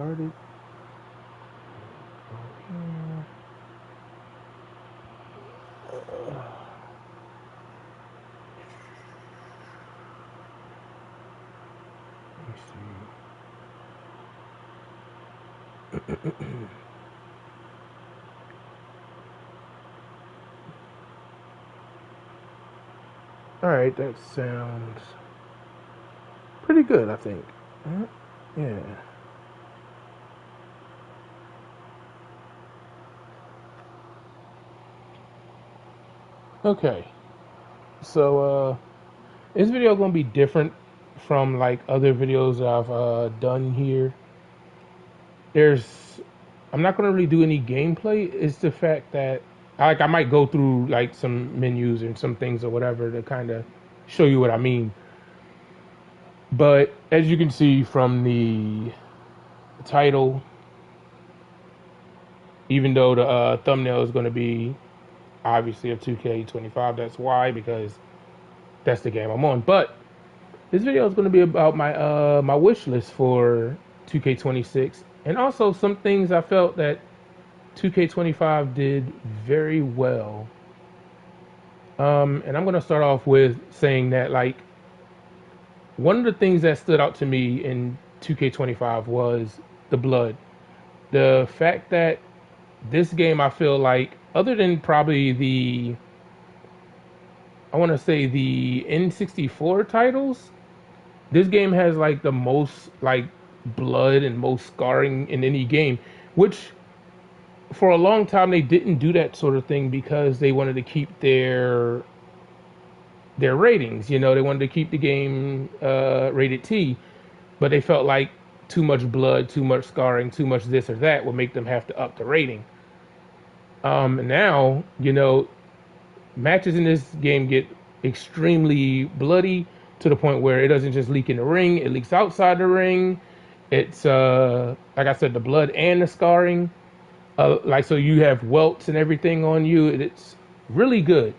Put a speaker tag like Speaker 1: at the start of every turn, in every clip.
Speaker 1: Started. Let me see. All right, that sounds pretty good, I think. Yeah. Okay. So this video is gonna be different from like other videos I've done here. There's I'm not gonna really do any gameplay. It's the fact that I might go through like some menus and some things or whatever to kind of show you what I mean. But as you can see from the title, even though the thumbnail is going to be obviously of 2K25, that's why, because that's the game I'm on. But this video is going to be about my wish list for 2K26, and also some things I felt that 2K25 did very well. And I'm going to start off with saying that like one of the things that stood out to me in 2K25 was the blood. The fact that this game, I feel like, other than probably I want to say the N64 titles, this game has like the most like blood and most scarring in any game, which for a long time they didn't do that sort of thing because they wanted to keep their ratings. You know, they wanted to keep the game rated T, but they felt like too much blood, too much scarring, too much this or that would make them have to up the rating. Now, you know, matches in this game get extremely bloody to the point where it doesn't just leak in the ring, it leaks outside the ring. It's like I said, the blood and the scarring. Like so you have welts and everything on you. It's really good.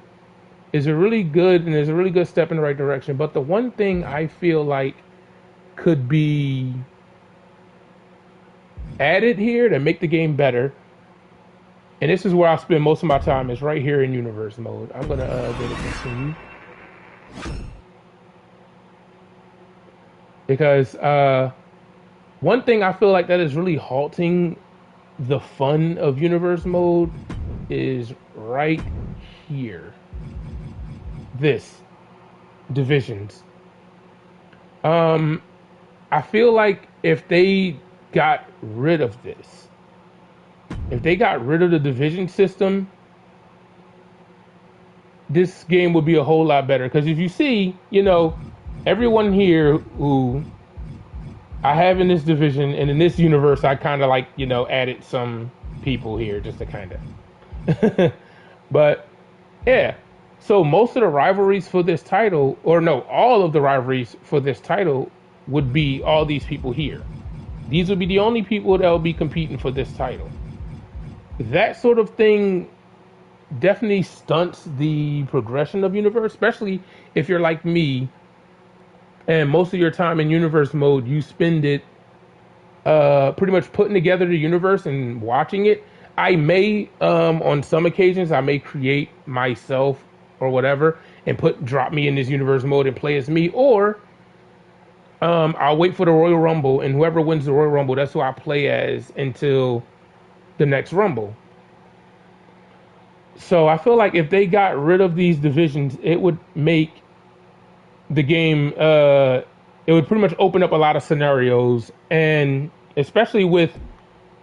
Speaker 1: It's a really good and it's a really good step in the right direction. But the one thing I feel like could be added here to make the game better, and this is where I spend most of my time, is right here in universe mode. I'm gonna go to continue because one thing I feel like that is really halting the fun of universe mode is right here. This divisions. I feel like if they got rid of this, if they got rid of the division system, this game would be a whole lot better. Because if you see, you know, everyone here who I have in this division and in this universe, I kind of like, you know, added some people here just to kind of. But yeah, so most of the rivalries for this title, or no, all of the rivalries for this title would be all these people here. These would be the only people that will be competing for this title. That sort of thing definitely stunts the progression of universe, especially if you're like me and most of your time in universe mode you spend it pretty much putting together the universe and watching it. I may on some occasions I may create myself or whatever and drop me in this universe mode and play as me, or I'll wait for the Royal Rumble, and whoever wins the Royal Rumble, that's who I play as until the next Rumble. So I feel like if they got rid of these divisions, it would make the game, it would pretty much open up a lot of scenarios, and especially with,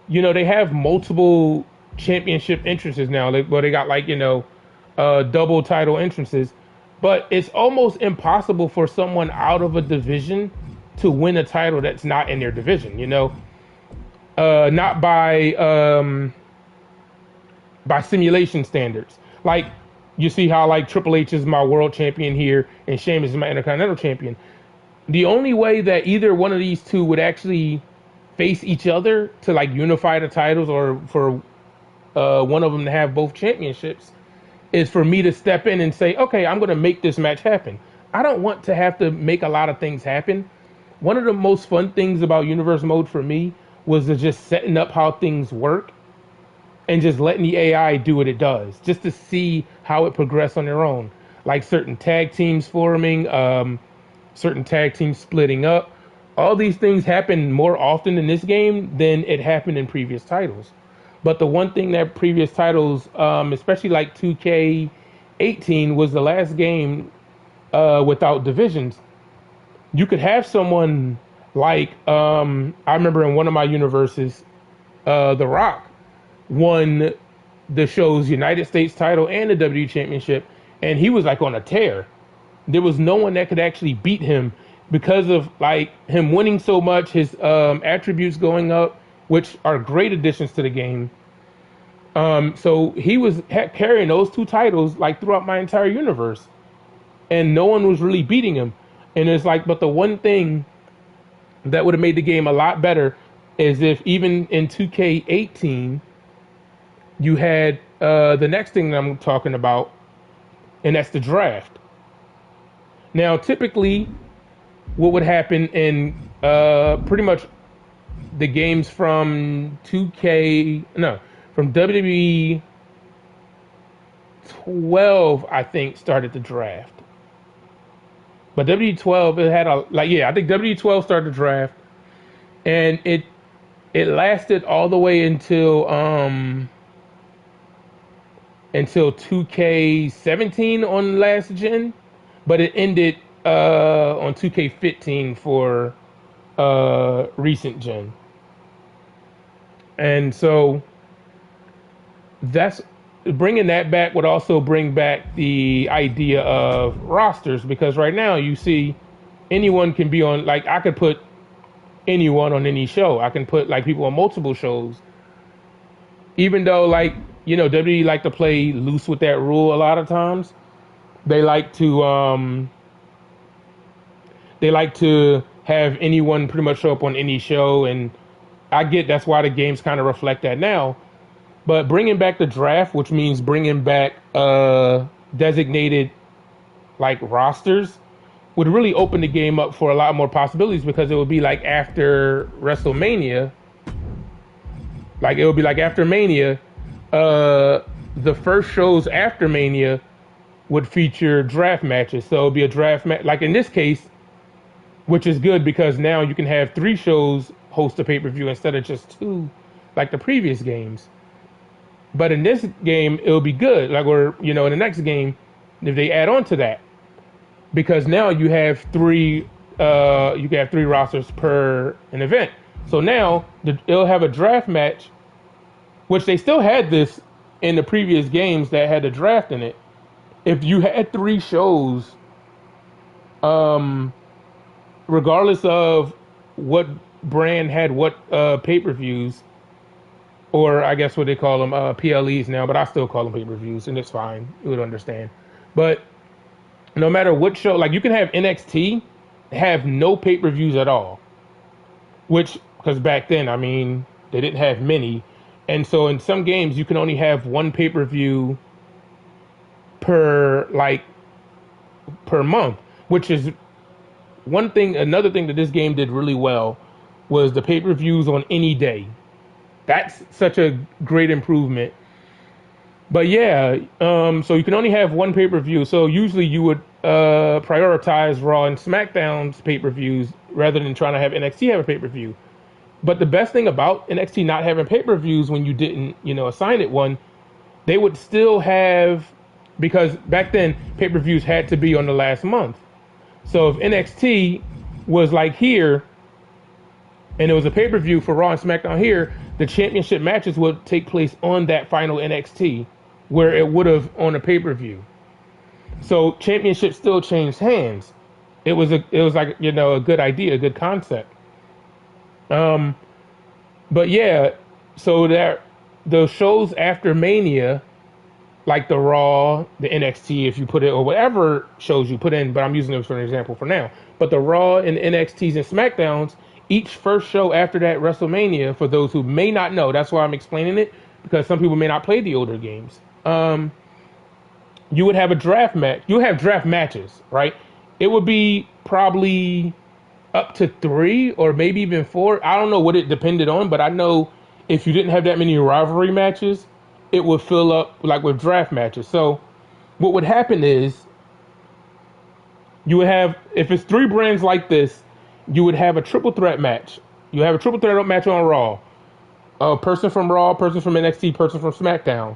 Speaker 1: you know, they have multiple championship entrances now. Where they got like, you know, double title entrances, but it's almost impossible for someone out of a division to win a title that's not in their division. You know, not by simulation standards. Like you see how like Triple H is my world champion here and Sheamus is my Intercontinental champion. The only way that either one of these two would actually face each other to like unify the titles, or for one of them to have both championships, is for me to step in and say, okay, I'm going to make this match happen. I don't want to have to make a lot of things happen. One of the most fun things about universe mode for me was to just setting up how things work and just letting the AI do what it does, just to see how it progressed on their own. Like certain tag teams forming, certain tag teams splitting up. All these things happen more often in this game than it happened in previous titles. But the one thing that previous titles, especially like 2K18, was the last game without divisions. You could have someone like I remember in one of my universes, The Rock won the show's United States title and the WWE Championship, and he was like on a tear. There was no one that could actually beat him because of like him winning so much, his attributes going up, which are great additions to the game. So he was carrying those two titles like throughout my entire universe, and no one was really beating him. And it's like, but the one thing that would have made the game a lot better is if even in 2K18 you had the next thing that I'm talking about, and that's the draft. Now, typically, what would happen in pretty much the games from 2K, no, from WWE 12, I think, started the draft. But W12, it had a I think W12 started the draft, and it lasted all the way until 2K17 on last gen, but it ended on 2K15 for recent gen. And so that's bringing that back would also bring back the idea of rosters, because right now you see anyone can be on, like I could put anyone on any show. I can put like people on multiple shows, even though like, you know, WWE like to play loose with that rule a lot of times. They like to have anyone pretty much show up on any show, and I get that's why the games kind of reflect that now. But bringing back the draft, which means bringing back designated like rosters, would really open the game up for a lot more possibilities, because it would be like after WrestleMania. Like it would be like after Mania, the first shows after Mania would feature draft matches. So it would be a draft match, like in this case, which is good because now you can have 3 shows host a pay-per-view instead of just 2, like the previous games. But in this game, it'll be good. Like, or, you know, in the next game, if they add on to that, because now you have 3 rosters per an event. So now it'll have a draft match, which they still had this in the previous games that had a draft in it. If you had 3 shows, regardless of what brand had what pay-per-views, or I guess what they call them, PLEs now, but I still call them pay-per-views, and it's fine. You would understand. But no matter what show, like you can have NXT have no pay-per-views at all, which, because back then, I mean, they didn't have many. And so in some games, you can only have 1 pay-per-view per month, which is one thing. Another thing that this game did really well was the pay-per-views on any day. That's such a great improvement. But yeah, so you can only have 1 pay-per-view. So usually you would prioritize Raw and SmackDown's pay-per-views rather than trying to have NXT have a pay-per-view. But the best thing about NXT not having pay-per-views when you didn't, you know, assign it one, they would still have, because back then pay-per-views had to be on the last month. So if NXT was like here, and it was a pay-per-view for Raw and SmackDown here, the championship matches would take place on that final NXT, where it would have on a pay-per-view. So championship still changed hands. It was like, you know, a good idea, a good concept. But yeah, so that the shows after Mania, like the Raw, the NXT, if you put it, or whatever shows you put in, but I'm using them for an example for now. But the Raw and NXTs and SmackDowns, each first show after that WrestleMania, for those who may not know, that's why I'm explaining it, because some people may not play the older games. You would have a draft match. You have draft matches, right? It would be probably up to 3 or maybe even 4. I don't know what it depended on, but I know if you didn't have that many rivalry matches, it would fill up like with draft matches. So what would happen is you would have, if it's 3 brands like this, you would have a triple threat match. You have a triple threat match on Raw. A person from Raw, person from NXT, person from SmackDown.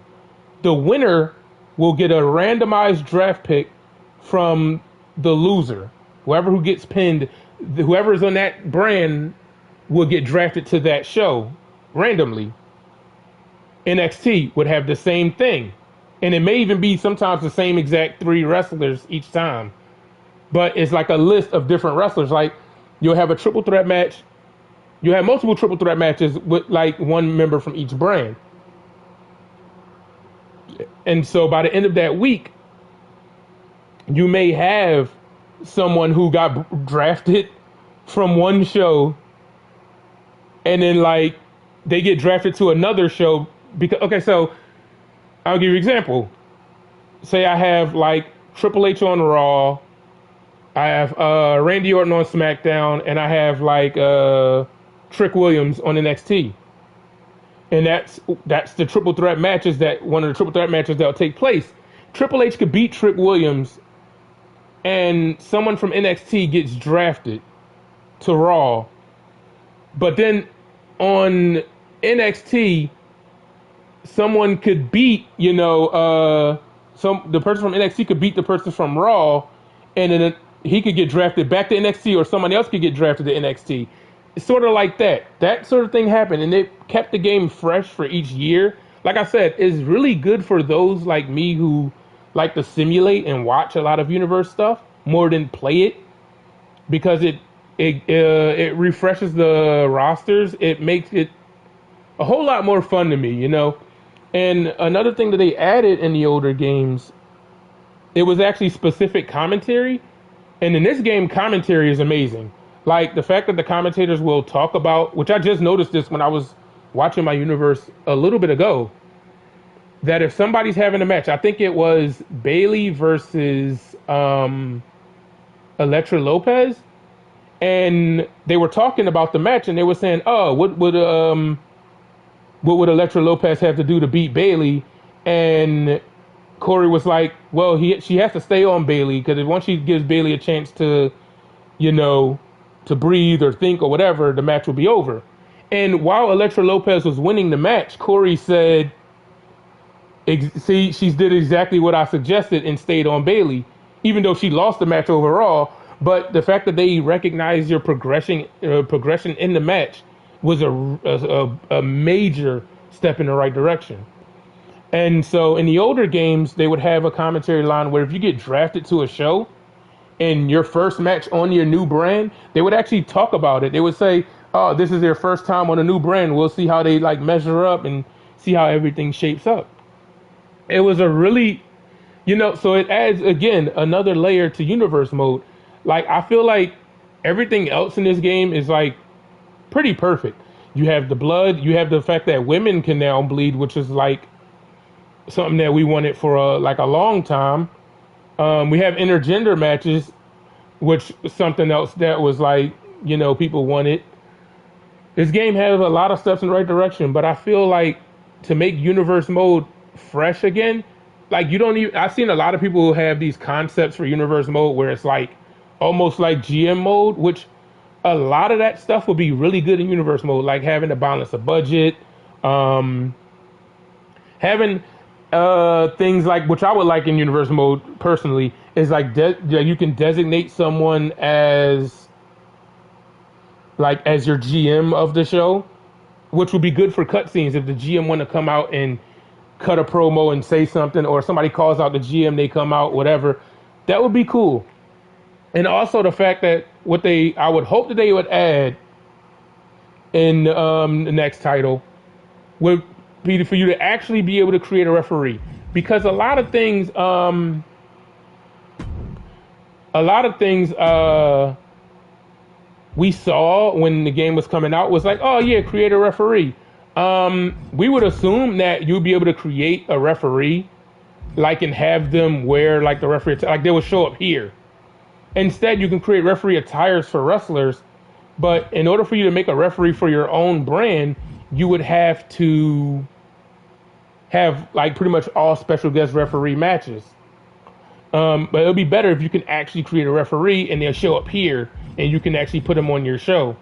Speaker 1: The winner will get a randomized draft pick from the loser. Whoever who gets pinned, whoever is on that brand will get drafted to that show randomly. NXT would have the same thing. And it may even be sometimes the same exact 3 wrestlers each time. But it's like a list of different wrestlers. Like you'll have a triple threat match. You have multiple triple threat matches with like one member from each brand. And so by the end of that week, you may have someone who got drafted from one show and then like they get drafted to another show because okay, so I'll give you an example. Say I have like Triple H on Raw, I have Randy Orton on SmackDown, and I have like Trick Williams on NXT. And that's the triple threat matches that one of the triple threat matches that'll take place. Triple H could beat Trick Williams and someone from NXT gets drafted to Raw. But then on NXT, someone could beat, the person from NXT could beat the person from Raw, and then he could get drafted back to NXT, or someone else could get drafted to NXT. It's sort of like that. That sort of thing happened, and it kept the game fresh for each year. Like I said, it's really good for those like me who like to simulate and watch a lot of universe stuff more than play it, because it refreshes the rosters. It makes it a whole lot more fun to me, And another thing that they added in the older games, it was actually specific commentary. And in this game, commentary is amazing. Like the fact that the commentators will talk about, which I just noticed this when I was watching my universe a little bit ago, that if somebody's having a match, I think it was Bayley versus Elektra Lopez, and they were talking about the match, and they were saying, "Oh, what would Elektra Lopez have to do to beat Bayley?" And Corey was like, "Well, she has to stay on Bayley, because once she gives Bayley a chance to, to breathe or think or whatever, the match will be over." And while Elektra Lopez was winning the match, Corey said, "See, she did exactly what I suggested and stayed on Bayley, even though she lost the match overall. But the fact that they recognized your progression in the match was a major step in the right direction." And so in the older games, they would have a commentary line where if you get drafted to a show and your first match on your new brand, they would actually talk about it. They would say, "Oh, this is their first time on a new brand. We'll see how they like measure up and see how everything shapes up." It was a really, so it adds, again, another layer to universe mode. Like, I feel like everything else in this game is like pretty perfect. You have the blood, you have the fact that women can now bleed, which is like something that we wanted for a long time. We have intergender matches, which is something else that was like, people wanted. This game has a lot of steps in the right direction, but I feel like to make universe mode fresh again, like I've seen a lot of people who have these concepts for universe mode where it's like almost like GM mode, which a lot of that stuff would be really good in universe mode, like having to balance a budget, having things like, which I would like in universe mode personally, is like you can designate someone as your GM of the show, which would be good for cutscenes. If the GM want to come out and cut a promo and say something, or somebody calls out the GM, they come out, whatever, that would be cool. And also the fact that I would hope that they would add in the next title would be for you to actually be able to create a referee, because a lot of things we saw when the game was coming out was like, oh yeah, create a referee. We would assume that you'd be able to create a referee, like, and have them wear like the referee, like they would show up here. Instead, you can create referee attires for wrestlers, but in order for you to make a referee for your own brand, you would have to have like pretty much all special guest referee matches. But it'll be better if you can actually create a referee and they'll show up here and you can actually put them on your show.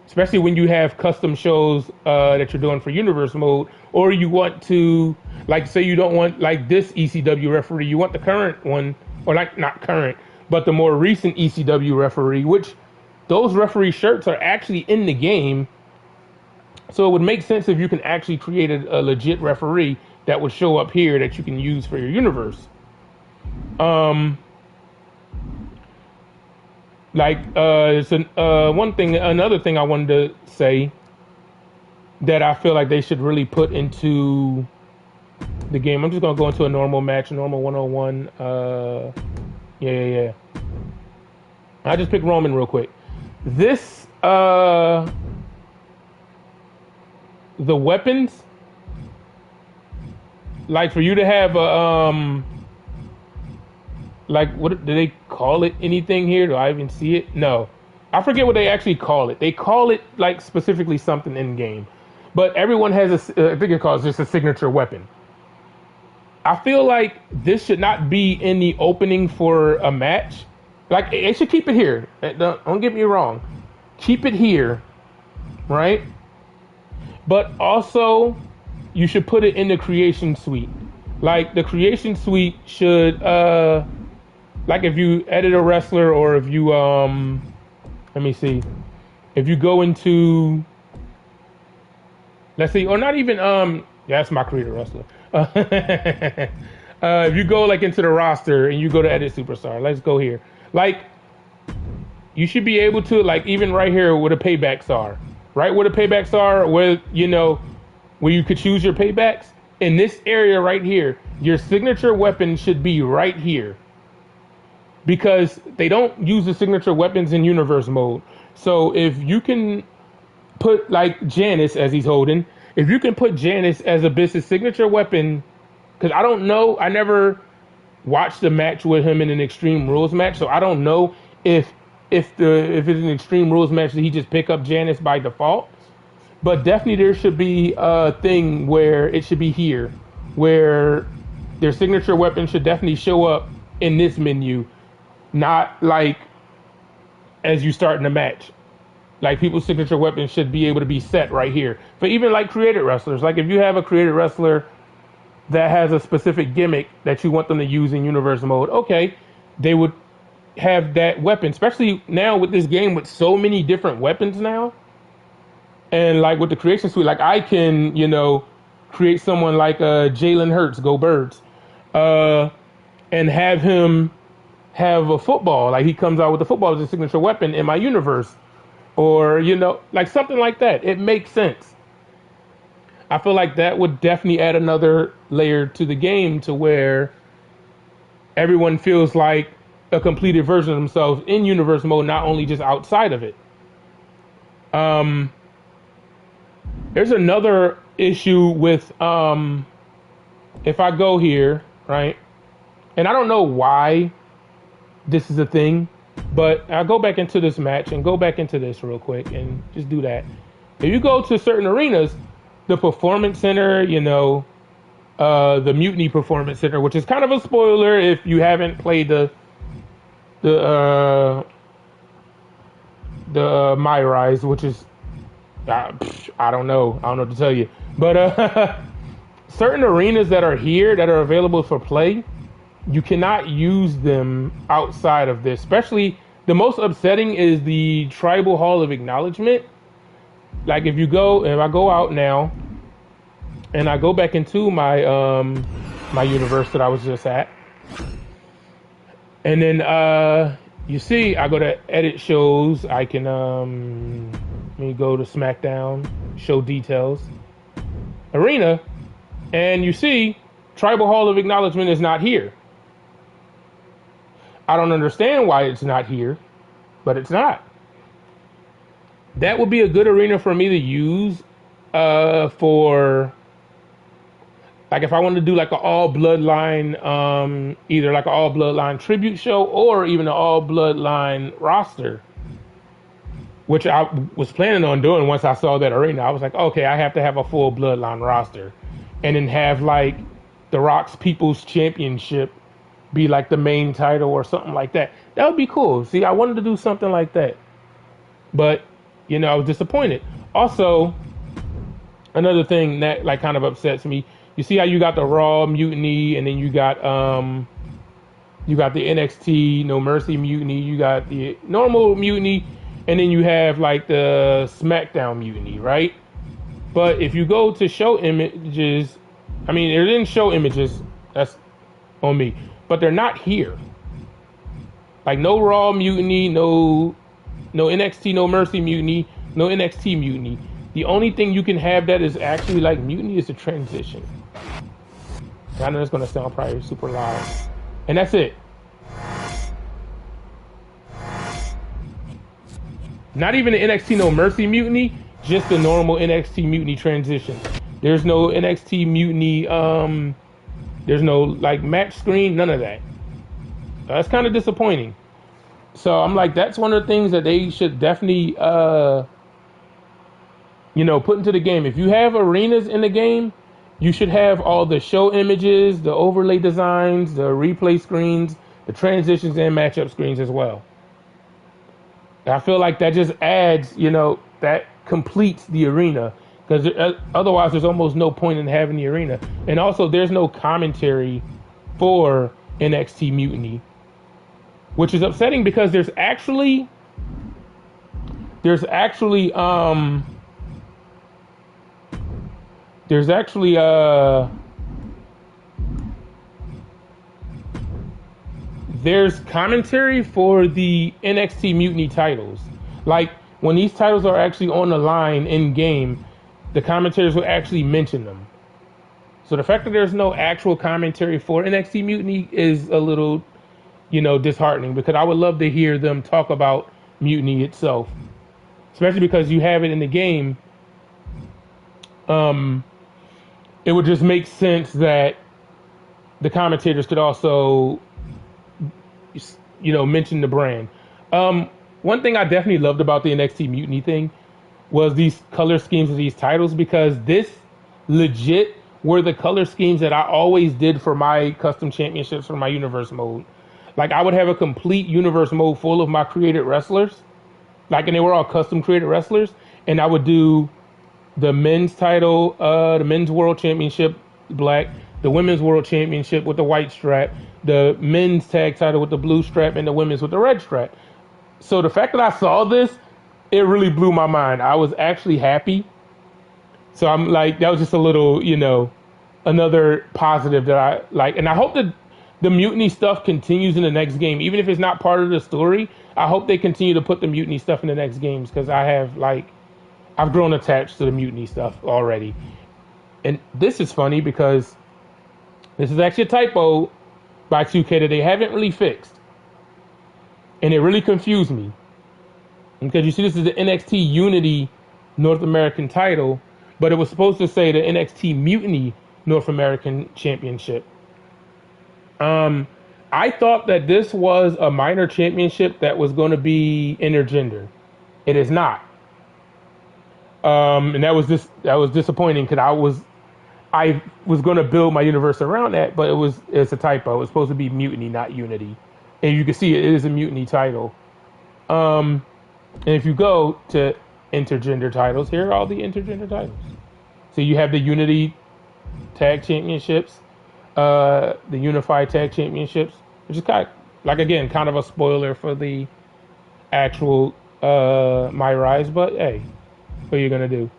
Speaker 1: Especially when you have custom shows that you're doing for Universe Mode, or you want to, like, say you don't want like this ECW referee, you want the current one, or like not current, but the more recent ECW referee, which those referee shirts are actually in the game. So it would make sense if you can actually create a legit referee that would show up here that you can use for your universe. It's another thing I wanted to say that I feel like they should really put into the game. I'm just gonna go into a normal match, normal 101. Yeah. I just picked Roman real quick. This the weapons, like for you to have a like, what do they call it? Anything here? Do I even see it? No, I forget what they actually call it. They call it like specifically something in game, but everyone has I think it calls just a signature weapon. I feel like this should not be in the opening for a match. Like, they should keep it here. Don't get me wrong. Keep it here, right? But also, you should put it in the creation suite. Like, the creation suite should, like if you edit a wrestler, or if you, let me see. If you go into, let's see, or not even, that's my creator wrestler. If you go like into the roster and you go to edit superstar, let's go here. Like, you should be able to, like, even right here where the paybacks are, right where the paybacks are, where, you know, where you could choose your paybacks. In this area right here, your signature weapon should be right here, because they don't use the signature weapons in universe mode. So if you can put like Janice, as he's holding, if you can put Janice as a business signature weapon, because I don't know, I never watched the match with him in an Extreme Rules match, so I don't know if it's an Extreme Rules match that he just pick up Janice by default. But definitely there should be a thing where it should be here, where their signature weapon should definitely show up in this menu, not like as you start in the match. Like, people's signature weapons should be able to be set right here. But even like created wrestlers, like if you have a created wrestler that has a specific gimmick that you want them to use in universe mode, okay, they would have that weapon, especially now with this game with so many different weapons now. And like with the creation suite, like I can, you know, create someone like Jalen Hurts, go Birds, and have him have a football. Like, he comes out with a football as a signature weapon in my universe. Or, you know, like something like that. It makes sense. I feel like that would definitely add another layer to the game, to where everyone feels like a completed version of themselves in universe mode, not only just outside of it. There's another issue with, if I go here, right? And I don't know why this is a thing, but I'll go back into this match and go back into this real quick and just do that. If you go to certain arenas, the Performance Center, you know, the Mutiny Performance Center, which is kind of a spoiler if you haven't played the My Rise, which is, I don't know what to tell you. But certain arenas that are here that are available for play, you cannot use them outside of this. Especially, the most upsetting is the Tribal Hall of Acknowledgement. Like, if I go out now and I go back into my my universe that I was just at, and then you see, I go to edit shows. I can let me go to SmackDown, show details, arena, and you see Tribal Hall of Acknowledgement is not here. I don't understand why it's not here, but it's not. That would be a good arena for me to use for Like if I wanted to do like an all bloodline, either like an all bloodline tribute show or even an all bloodline roster, which I was planning on doing once I saw that arena. I was like, okay, I have to have a full bloodline roster, and then have like the Rock's People's Championship be like the main title or something like that. That would be cool. See, I wanted to do something like that, but I was disappointed. Also, another thing that like kind of upsets me. You see how you got the Raw Mutiny, and then you got the NXT No Mercy Mutiny, you got the normal Mutiny, and then you have like the SmackDown Mutiny, right? But if you go to show images, I mean, it didn't show images. That's on me, but they're not here. Like no Raw Mutiny, no NXT No Mercy Mutiny, no NXT Mutiny. The only thing you can have that is actually like mutiny is the transition. I know it's gonna sound probably super loud, and that's it. Not even the NXT No Mercy Mutiny, just the normal NXT Mutiny transition. There's no NXT Mutiny. There's no like match screen. None of that. That's kind of disappointing. So I'm like, that's one of the things that they should definitely, put into the game. If you have arenas in the game, you should have all the show images, the overlay designs, the replay screens, the transitions, and matchup screens as well. I feel like that just adds, that completes the arena, because otherwise there's almost no point in having the arena. And also there's no commentary for NXT Mutiny, which is upsetting because there's actually there's actually commentary for the NXT Mutiny titles. Like when these titles are actually on the line in game, the commentators will actually mention them. So the fact that there's no actual commentary for NXT Mutiny is a little, disheartening, because I would love to hear them talk about Mutiny itself, especially because you have it in the game. It would just make sense that the commentators could also, mention the brand. One thing I definitely loved about the NXT Mutiny thing was these color schemes of these titles, because this legit were the color schemes that I always did for my custom championships for my universe mode. Like I would have a complete universe mode full of my created wrestlers, and they were all custom created wrestlers, and I would do the men's title, the men's world championship black, the women's world championship with the white strap, the men's tag title with the blue strap, and the women's with the red strap. So the fact that I saw this, it really blew my mind. I was actually happy. So I'm like, that was just a little, another positive that I like. And I hope that the Mutiny stuff continues in the next game. Even if it's not part of the story, I hope they continue to put the Mutiny stuff in the next games, because I've grown attached to the Mutiny stuff already. And this is funny because this is actually a typo by 2K that they haven't really fixed. And it really confused me. Because you see, this is the NXT Unity North American title, but it was supposed to say the NXT Mutiny North American Championship. I thought that this was a minor championship that was going to be intergender. It is not. And that was disappointing, because I was going to build my universe around that, but it's a typo. It's supposed to be Mutiny, not Unity. And you can see it is a Mutiny title. And if you go to intergender titles, here are all the intergender titles. So you have the Unity Tag Championships, the Unified Tag Championships, which is kind of a spoiler for the actual My Rise, but hey, what are you gonna do?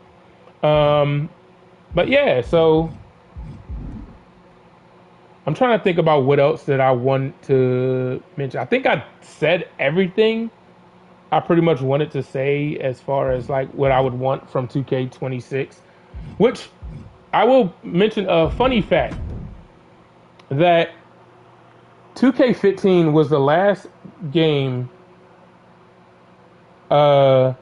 Speaker 1: But yeah, so I'm trying to think about what else that I want to mention. I think I said everything I pretty much wanted to say as far as like what I would want from 2K26, which I will mention a funny fact that 2K15 was the last game to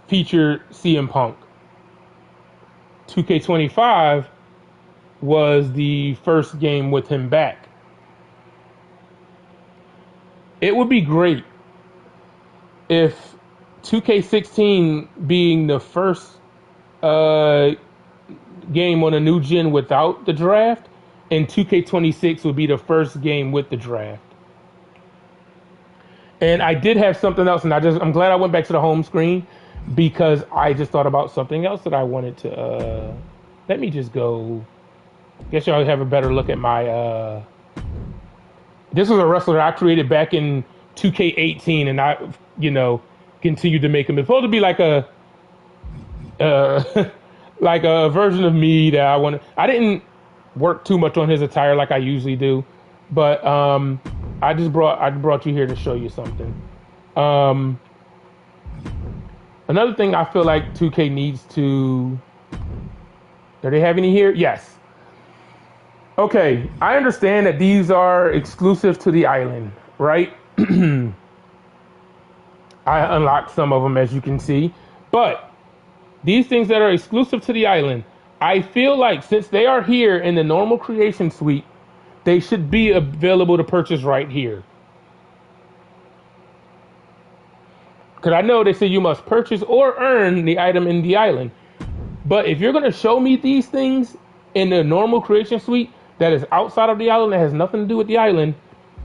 Speaker 1: feature CM Punk. 2K25 was the first game with him back. It would be great if 2K16 being the first game on a new gen without the draft, and 2K26 would be the first game with the draft. And I did have something else, and I'm glad I went back to the home screen because I just thought about something else that I wanted to. Let me just go. Guess y'all have a better look at my. This was a wrestler I created back in 2K18, and I, continued to make him. It's supposed to be like a, like a version of me that I want. I didn't work too much on his attire like I usually do, but I brought you here to show you something. Another thing I feel like 2K needs to. Do they have any here? Yes. Okay, I understand that these are exclusive to the island, right? I unlocked some of them, as you can see. But these things that are exclusive to the island, I feel like since they are here in the normal creation suite, they should be available to purchase right here. Because I know they say you must purchase or earn the item in the island. But if you're going to show me these things in the normal creation suite that is outside of the island, that has nothing to do with the island,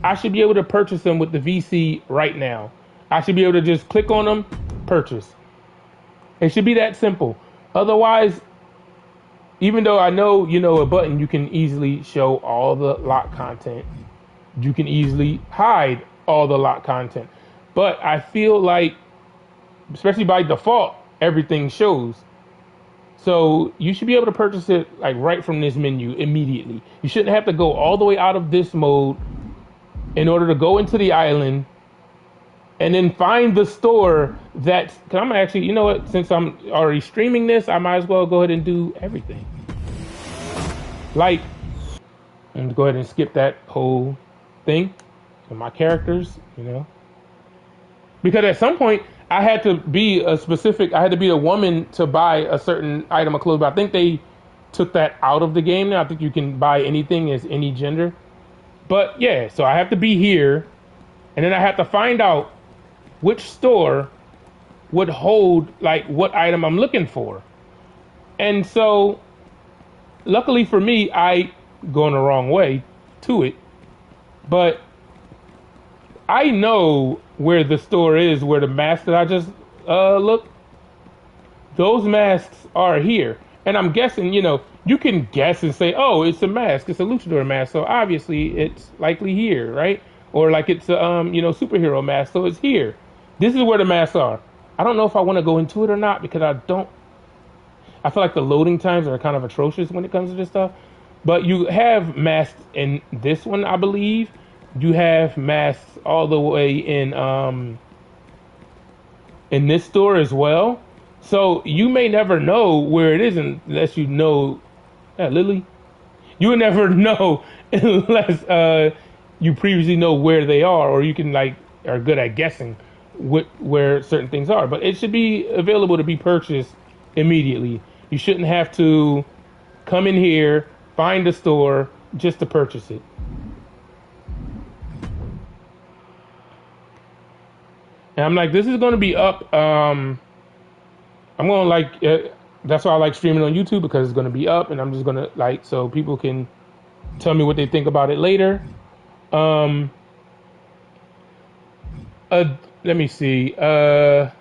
Speaker 1: I should be able to purchase them with the VC right now. I should be able to just click on them, purchase. It should be that simple. Otherwise, even though I know, a button, you can easily show all the lock content. You can easily hide all the lock content. But I feel like, especially by default, everything shows. So you should be able to purchase it like right from this menu immediately. You shouldn't have to go all the way out of this mode in order to go into the island and then find the store that's, cause I'm actually, you know what, since I'm already streaming this, I might as well go ahead and do everything. Like, and go ahead and skip that whole thing for my characters, because at some point I had to be I had to be a woman to buy a certain item of clothes, but I think they took that out of the game now. I think you can buy anything as any gender. But yeah, so I have to be here, and then I have to find out which store would hold like what item I'm looking for. And so luckily for me, I going the wrong way to it, but I know where the store is, where the mask that I just looked, those masks are here. And I'm guessing, you can guess and say, oh, it's a mask, it's a luchador mask, so obviously it's likely here, right? Or like it's a superhero mask, so it's here. This is where the masks are. I don't know if I want to go into it or not, because I feel like the loading times are kind of atrocious when it comes to this stuff. But you have masks in this one, I believe. You have masks all the way in this store as well. So you may never know where it is unless you know, Lily. You would never know unless you previously know where they are, or you can are good at guessing where certain things are. But it should be available to be purchased immediately. You shouldn't have to come in here, find a store just to purchase it. And I'm like, this is going to be up. I'm going to that's why I like streaming on YouTube, because it's going to be up, and I'm just going to so people can tell me what they think about it later. Let me see. I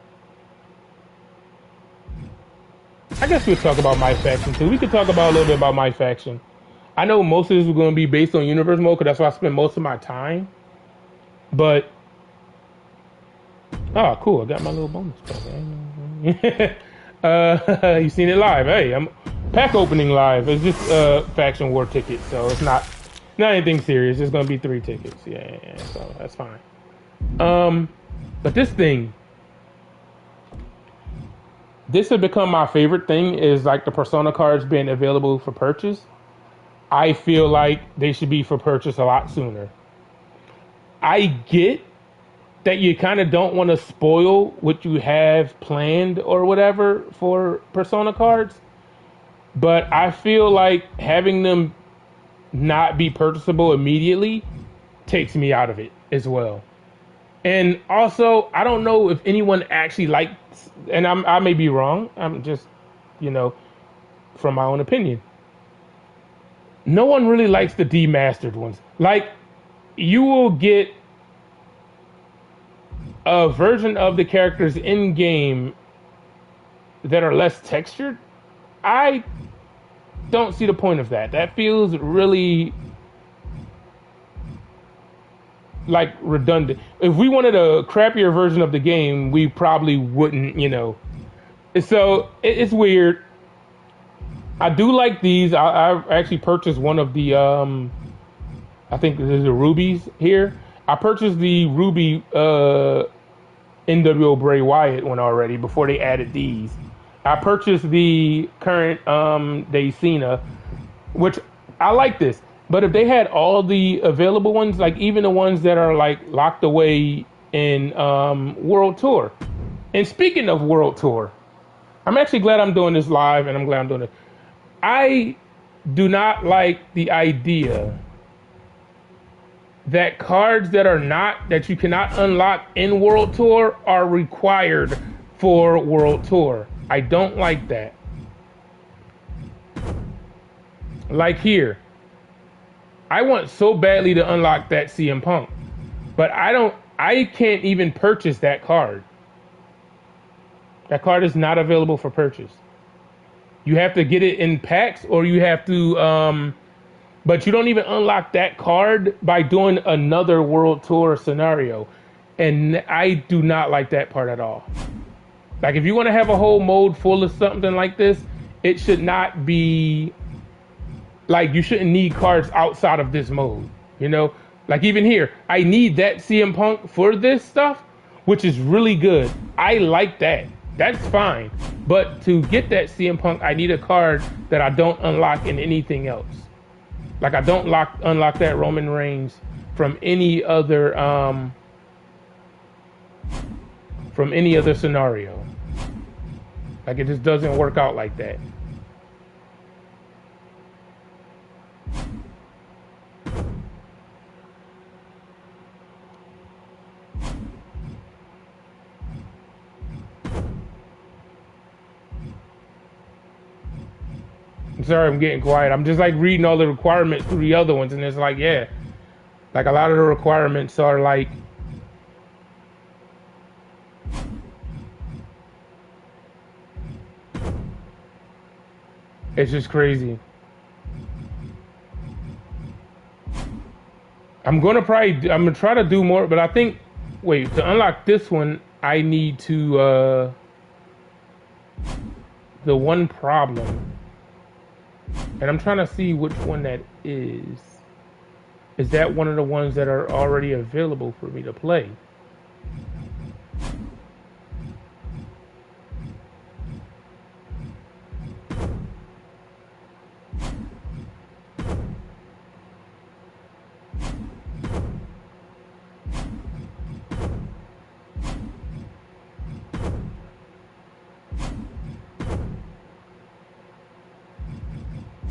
Speaker 1: guess we'll talk about my faction too. We could talk about a little bit about my faction. I know most of this is going to be based on universe mode, because that's where I spend most of my time. But oh, cool! I got my little bonus pack. You seen it live? Hey, I'm pack opening live. It's just faction war tickets, so it's not anything serious. It's gonna be 3 tickets. Yeah, so that's fine. But this has become my favorite thing, is like the Persona cards being available for purchase. I feel like they should be for purchase a lot sooner. I get that you kind of don't want to spoil what you have planned or whatever for Persona cards, but I feel like having them not be purchasable immediately takes me out of it as well. And also, I don't know if anyone actually likes, and I may be wrong. I'm just, you know, from my own opinion. No one really likes the demastered ones. Like, you will get a version of the characters in game that are less textured. I don't see the point of that. That feels really like redundant. If we wanted a crappier version of the game, we probably wouldn't, you know. So it's weird. I do like these. I actually purchased one of the I think there's the rubies here. I purchased the ruby NWO Bray Wyatt one already before they added these. I purchased the current Daycena, which I like this. But if they had all the available ones, like even the ones that are like locked away in World Tour. And speaking of World Tour, I'm actually glad I'm doing this live, and I'm glad I'm doing it. I do not like the idea that cards that you cannot unlock in World Tour are required for World Tour. I don't like that. Like here, I want so badly to unlock that CM Punk, but I can't even purchase that card. That card is not available for purchase. You have to get it in packs, or you have to, but you don't even unlock that card by doing another World Tour scenario. And I do not like that part at all. Like, if you want to have a whole mode full of something like this, it should not be, like, you shouldn't need cards outside of this mode, you know? Like, even here, I need that CM Punk for this stuff, which is really good. I like that. That's fine. But to get that CM Punk, I need a card that I don't unlock in anything else. Like, I don't unlock that Roman Reigns from any other scenario. Like, it just doesn't work out like that. I'm sorry, I'm getting quiet. I'm just like reading all the requirements through the other ones, and it's like, yeah, like a lot of the requirements are like, it's just crazy. I'm gonna try to do more, but I think, wait, to unlock this one, I need to, the one problem, and I'm trying to see which one that is. Is that one of the ones that are already available for me to play?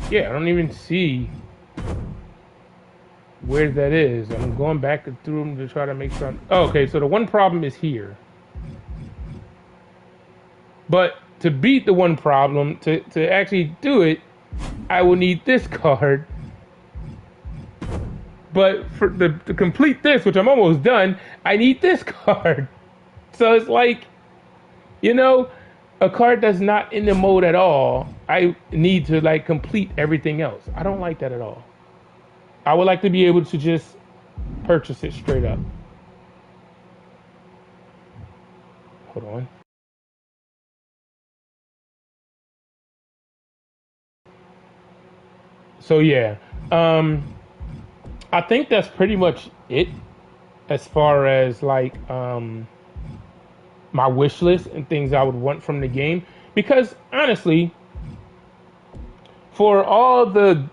Speaker 1: Yeah, I don't even see where that is. I'm going back through them to try to make sure. Okay, so the one problem is here. But to beat the one problem, to actually do it, I will need this card. But to complete this, which I'm almost done, I need this card. So it's like, you know, a card that's not in the mode at all, I need to like complete everything else. I don't like that at all. I would like to be able to just purchase it straight up. Hold on. So yeah, I think that's pretty much it as far as like my wish list and things I would want from the game. Because honestly, for all the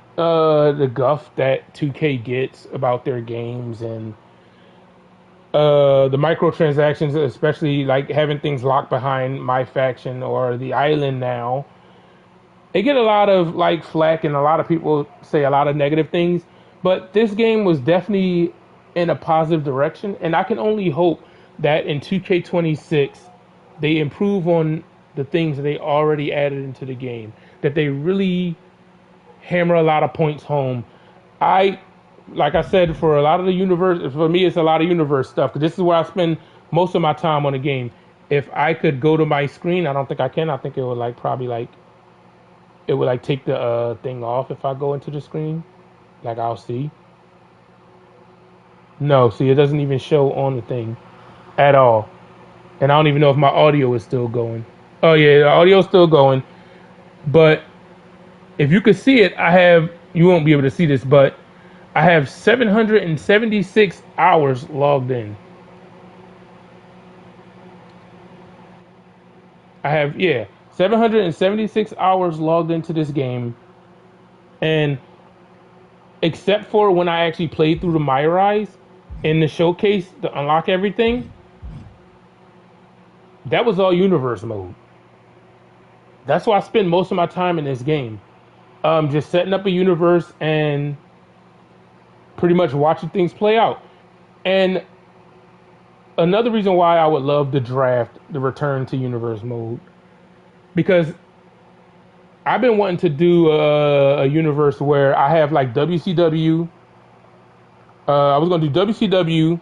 Speaker 1: guff that 2K gets about their games and the microtransactions, especially like having things locked behind my faction or the island now, They get a lot of like flack, and a lot of people say a lot of negative things. But this game was definitely in a positive direction, and I can only hope that in 2K26 they improve on the things that they already added into the game. That they really hammer a lot of points home. I, like I said, for a lot of the universe, for me, it's a lot of universe stuff because this is where I spend most of my time on the game. If I could go to my screen, I don't think I can. I think it would like probably like it would like take the thing off if I go into the screen. Like I'll see. No, see, it doesn't even show on the thing at all. And I don't even know if my audio is still going. Oh yeah, the audio's still going. But if you could see it, I have. You won't be able to see this, but I have 776 hours logged in. I have 776 hours logged into this game, and except for when I actually played through the Myrise in the showcase to unlock everything, that was all universe mode. That's why I spend most of my time in this game, just setting up a universe and pretty much watching things play out. And another reason why I would love the draft, the return to universe mode, because I've been wanting to do a universe where I have like WCW. I was going to do WCW,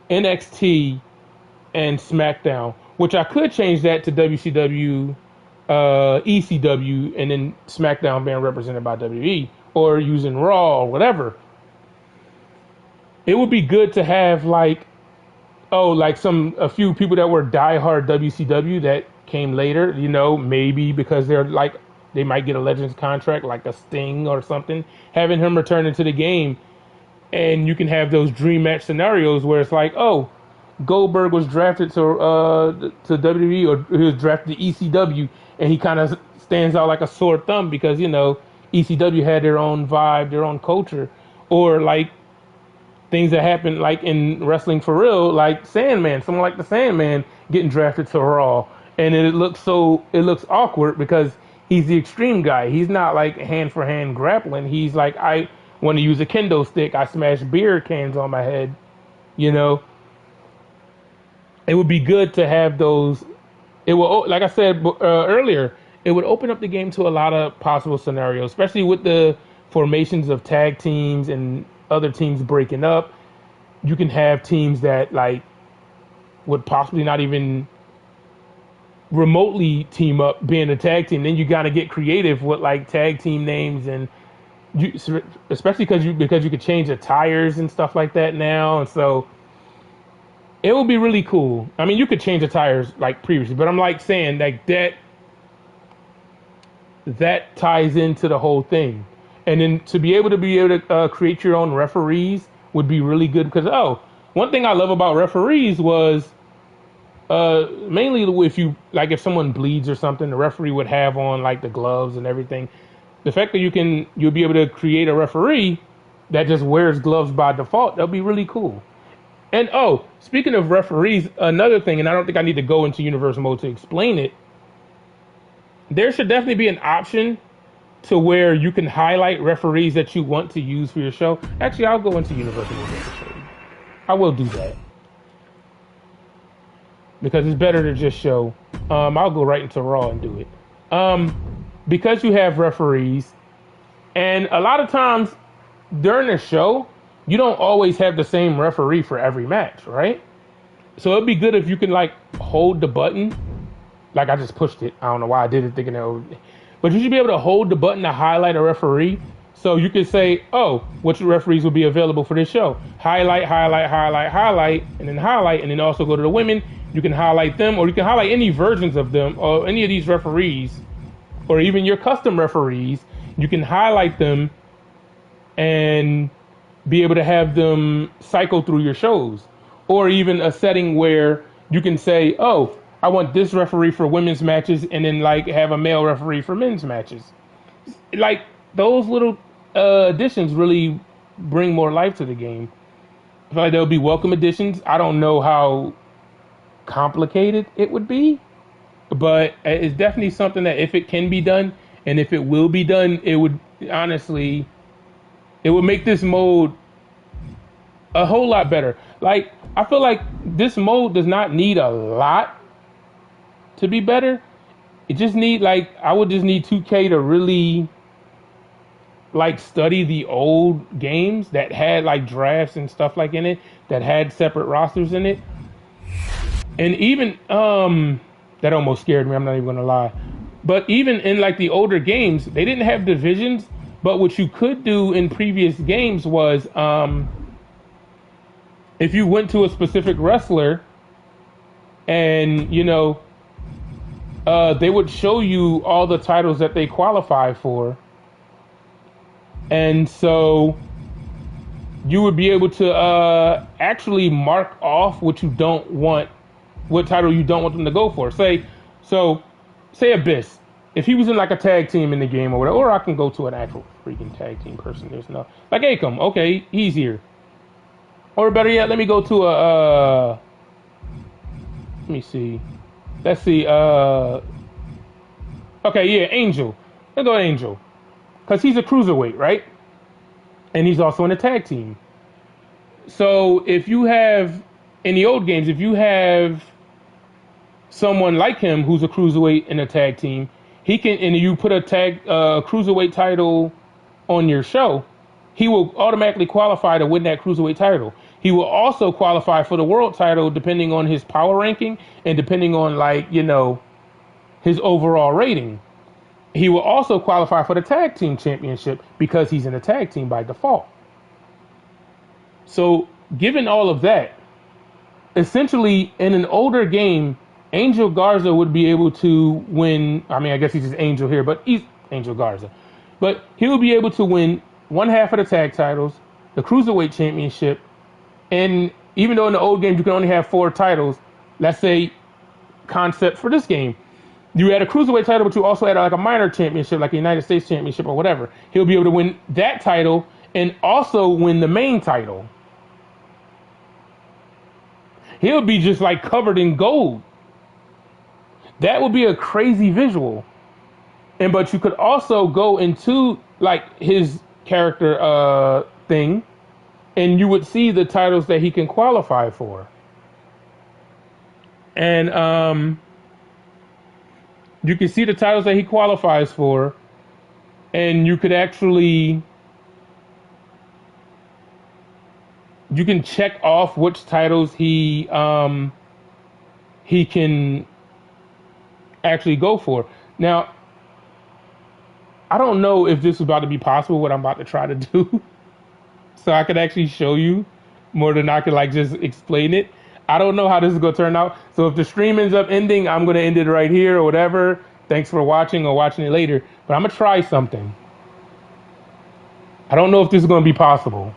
Speaker 1: NXT, and SmackDown, which I could change that to WCW, ECW, and then SmackDown being represented by WWE, or using Raw or whatever. It would be good to have like, like a few people that were diehard WCW that came later, maybe because they're like, they might get a Legends contract like a Sting or something, having him return into the game. And you can have those dream match scenarios where it's like, Goldberg was drafted to WWE, or he was drafted to ECW, and he kind of stands out like a sore thumb because, ECW had their own vibe, their own culture. Or like things that happen like in wrestling for real, like Sandman, someone like the Sandman getting drafted to Raw. And it looks awkward because he's the extreme guy. He's not like hand for hand grappling. He's like, I want to use a kendo stick. I smash beer cans on my head. It would be good to have those. It will, like I said earlier, it would open up the game to a lot of possible scenarios, especially with the formations of tag teams and other teams breaking up. You can have teams that like would possibly not even remotely team up being a tag team. Then you gotta get creative with like tag team names, and especially because you could change the tires and stuff like that now, and so it will be really cool. I mean, you could change the tires like previously, but I'm like saying like that ties into the whole thing. And then to be able to create your own referees would be really good because one thing I love about referees was mainly if someone bleeds or something, the referee would have on like the gloves and everything. The fact that you'll be able to create a referee that just wears gloves by default, that'll be really cool. And speaking of referees, another thing, and I don't think I need to go into universe mode to explain it, there should definitely be an option to where you can highlight referees that you want to use for your show. Actually, I'll go into universe mode to show you. I will do that because it's better to just show. I'll go right into Raw and do it. Because you have referees, and a lot of times during the show, you don't always have the same referee for every match, right? So it'd be good if you can like hold the button. Like I just pushed it. I don't know why I did it thinking that but you should be able to hold the button to highlight a referee. So you could say, which referees will be available for this show? Highlight, and then also go to the women. You can highlight them, or you can highlight any versions of them, or any of these referees, or even your custom referees. You can highlight them and be able to have them cycle through your shows. Or even a setting where you can say, I want this referee for women's matches, and then like have a male referee for men's matches. Like those little additions really bring more life to the game. I feel like there'll be welcome additions. I don't know how complicated it would be, but it's definitely something that if it can be done, And if it will be done, it would honestly, it would make this mode a whole lot better. Like, I feel like this mode does not need a lot to be better. It just need, like, I would just need 2K to really like study the old games that had like drafts and stuff like in it, that had separate rosters in it. And even that almost scared me, I'm not even gonna lie. But even in like the older games, they didn't have divisions. But what you could do in previous games was if you went to a specific wrestler and they would show you all the titles that they qualify for. And so you would be able to actually mark off what you don't want, what title you don't want them to go for. Say Abyss. If he was in like a tag team in the game or whatever, or I can go to an actual freaking tag team person. There's no, like Akam. Okay, he's here. Or better yet, let me go to let me see. Let's see. Okay, yeah, Angel. Let's go Angel. Because he's a cruiserweight, right? And he's also in a tag team. So if you have, in the old games, if you have someone like him who's a cruiserweight in a tag team, he can, and you put a cruiserweight title on your show, he will automatically qualify to win that cruiserweight title. He will also qualify for the world title depending on his power ranking and depending on his overall rating. He will also qualify for the tag team championship because he's in a tag team by default. So given all of that, essentially in an older game, Angel Garza would be able to win. I mean, I guess he's just Angel here, but he's Angel Garza. But he will be able to win one half of the tag titles, the Cruiserweight Championship, and even though in the old games you can only have 4 titles, let's say concept for this game, you had a Cruiserweight title, but you also had like a minor championship, like a United States Championship or whatever. He'll be able to win that title and also win the main title. He'll be just like covered in gold. That would be a crazy visual. But you could also go into like his character thing, and you would see the titles that he can qualify for. And you can see the titles that he qualifies for, and you could actually, you can check off which titles he can actually go for. Now, I don't know if this is about to be possible, what I'm about to try to do. So I could actually show you more than I could like just explain it. I don't know how this is going to turn out. So if the stream ends up ending, I'm going to end it right here or whatever. Thanks for watching or watching it later. But I'm going to try something. I don't know if this is going to be possible.